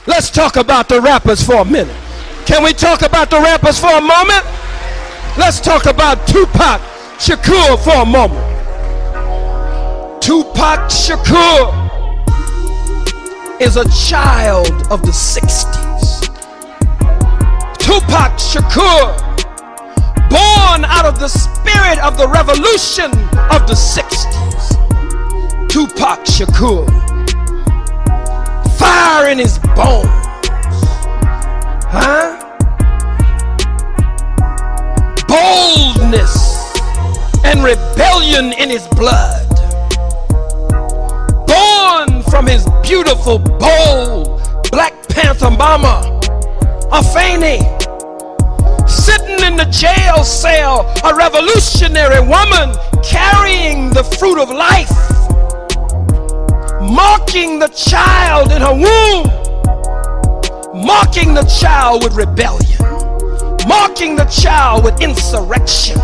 Let's talk about the rappers for a minute. Can we talk about the rappers for a moment? Let's talk about Tupac Shakur for a moment. Tupac Shakur is a child of the 60s. Tupac Shakur, born out of the spirit of the revolution of the 60s. Tupac Shakur, fire in his bones, boldness and rebellion in his blood. Born from his beautiful, bold Black Panther mama, Afeni, sitting in the jail cell, a revolutionary woman carrying the fruit of life, marking the child in her womb, marking the child with rebellion, marking the child with insurrection,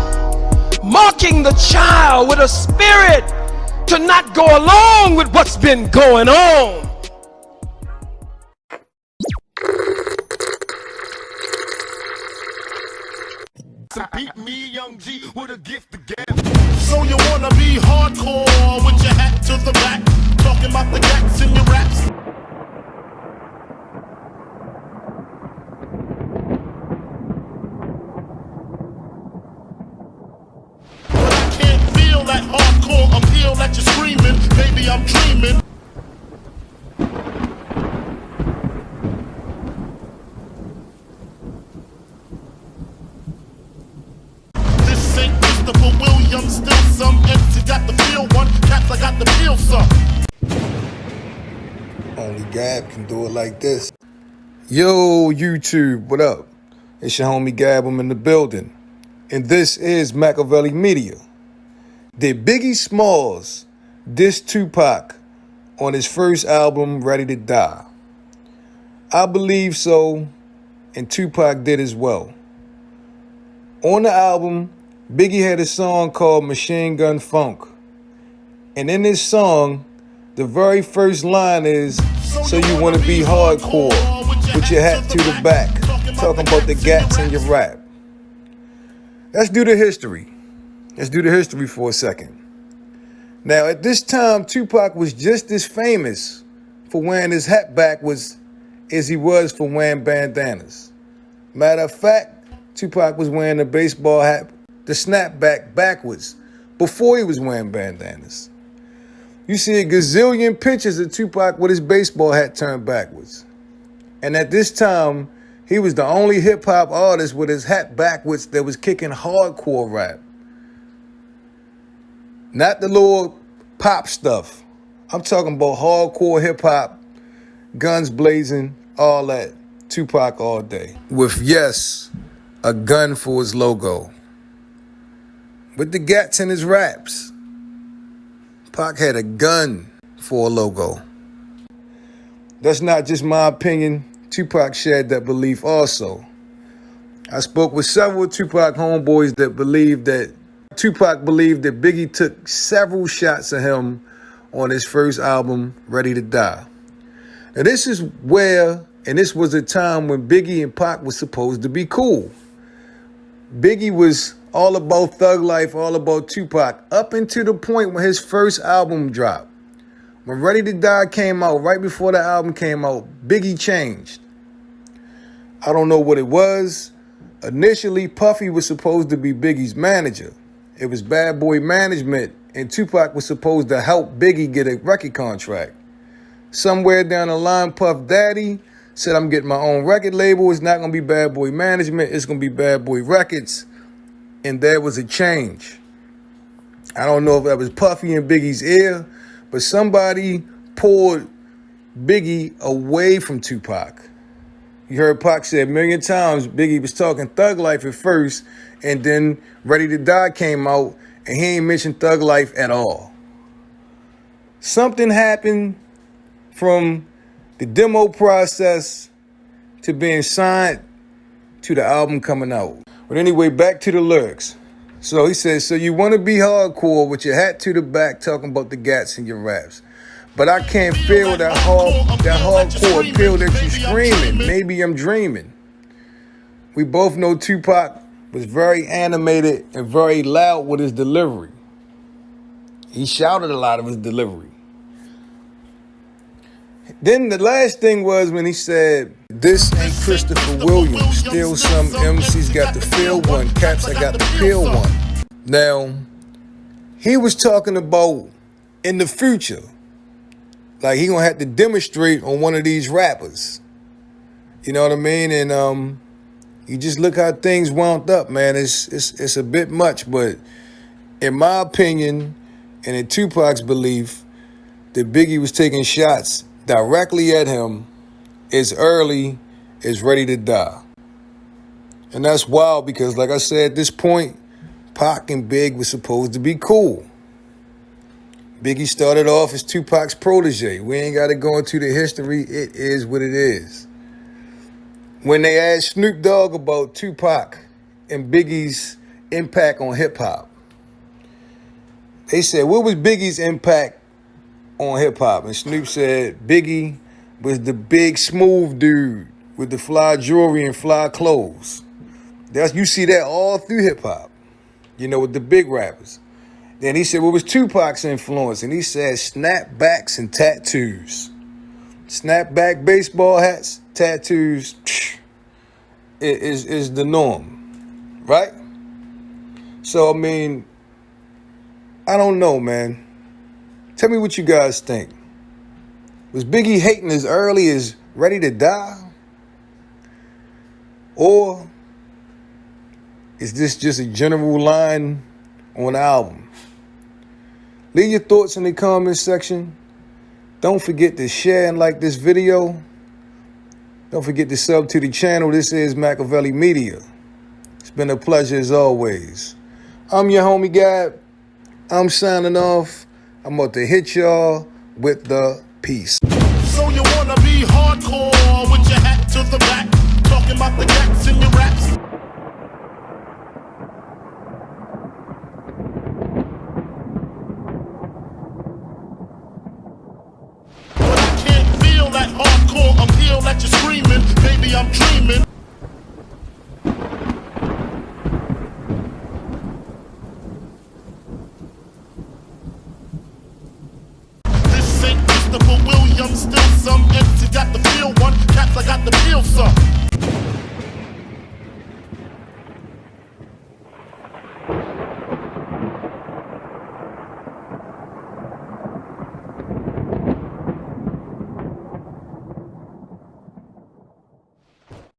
marking the child with a spirit to not go along with what's been going on. Beat me, young G, with a gift to gab. So you wanna be hardcore with your hat to the back, talking about the gats in your raps. But I can't feel that hardcore appeal that you're screaming. Baby, I'm dreaming. Still some MC got the feel one, cats I got the feel some. Only Gab can do it like this. Yo, YouTube, what up? It's your homie Gab, I'm in the building. And this is MAKAVELI Media. Did Biggie Smalls diss Tupac on his first album, Ready to Die? I believe so, and Tupac did as well. On the album, Biggie had a song called Machine Gun Funk. And in this song, the very first line is, so you want to be hardcore with your hat to the back, talking about the gats in your rap. Let's do the history. Let's do the history for a second. Now, at this time, Tupac was just as famous for wearing his hat backwards as he was for wearing bandanas. Matter of fact, Tupac was wearing a baseball hat, the snapback backwards, before he was wearing bandanas. You see a gazillion pictures of Tupac with his baseball hat turned backwards. And at this time, he was the only hip-hop artist with his hat backwards that was kicking hardcore rap. Not the little pop stuff. I'm talking about hardcore hip-hop, guns blazing, all that. Tupac all day. With, yes, a gun for his logo. With the gats in his raps. Pac had a gun for a logo. That's not just my opinion. Tupac shared that belief also. I spoke with several Tupac homeboys that believed that Tupac believed that Biggie took several shots of him on his first album, Ready to Die. And this is where, and this was a time when Biggie and Pac was supposed to be cool. Biggie was all about thug life, all about Tupac, up until the point when his first album dropped. When Ready to Die came out, right before the album came out, Biggie changed. I don't know what it was. Initially, Puffy was supposed to be Biggie's manager. It was Bad Boy Management, and Tupac was supposed to help Biggie get a record contract. Somewhere down the line, Puff Daddy said, I'm getting my own record label. It's not going to be Bad Boy Management. It's going to be Bad Boy Records. And there was a change. I don't know if that was Puffy in Biggie's ear, but somebody pulled Biggie away from Tupac. You heard Pac say a million times Biggie was talking thug life at first, and then Ready to Die came out, and he ain't mentioned thug life at all. Something happened from the demo process to being signed to the album coming out. But anyway, back to the lyrics. So he says, so you want to be hardcore with your hat to the back talking about the gats in your raps. But I can't feel that hardcore appeal that you're screaming. Maybe I'm dreaming. We both know Tupac was very animated and very loud with his delivery. He shouted a lot of his delivery. Then the last thing was when he said, "This ain't Christopher Williams. Still some MCs got the feel one. Caps, I got the peel one." Now, he was talking about in the future. Like he gonna have to demonstrate on one of these rappers. You know what I mean? And you just look how things wound up, man. It's a bit much, but in my opinion, and in Tupac's belief, that Biggie was taking shots directly at him as early as Ready to Die. And that's wild because, like I said, at this point, Pac and Big was supposed to be cool. Biggie started off as Tupac's protege. We ain't got to go into the history. It is what it is. When they asked Snoop Dogg about Tupac and Biggie's impact on hip-hop, they said, what was Biggie's impact on hip-hop? And Snoop said, Biggie was the big, smooth dude with the fly jewelry and fly clothes. You see that all through hip-hop, you know, with the big rappers. Then he said, what was Tupac's influence? And he said, snapbacks and tattoos. Snapback baseball hats, tattoos, is the norm, right? So, I mean, I don't know, man. Tell me what you guys think. Was Biggie hating as early as Ready to Die? Or is this just a general line on the album? Leave your thoughts in the comments section. Don't forget to share and like this video. Don't forget to sub to the channel. This is MAKAVELI Media. It's been a pleasure as always. I'm your homie Gab. I'm signing off. I'm about to hit y'all with the peace. So you wanna be hardcore with your hat to the back, talking about the cats in your raps.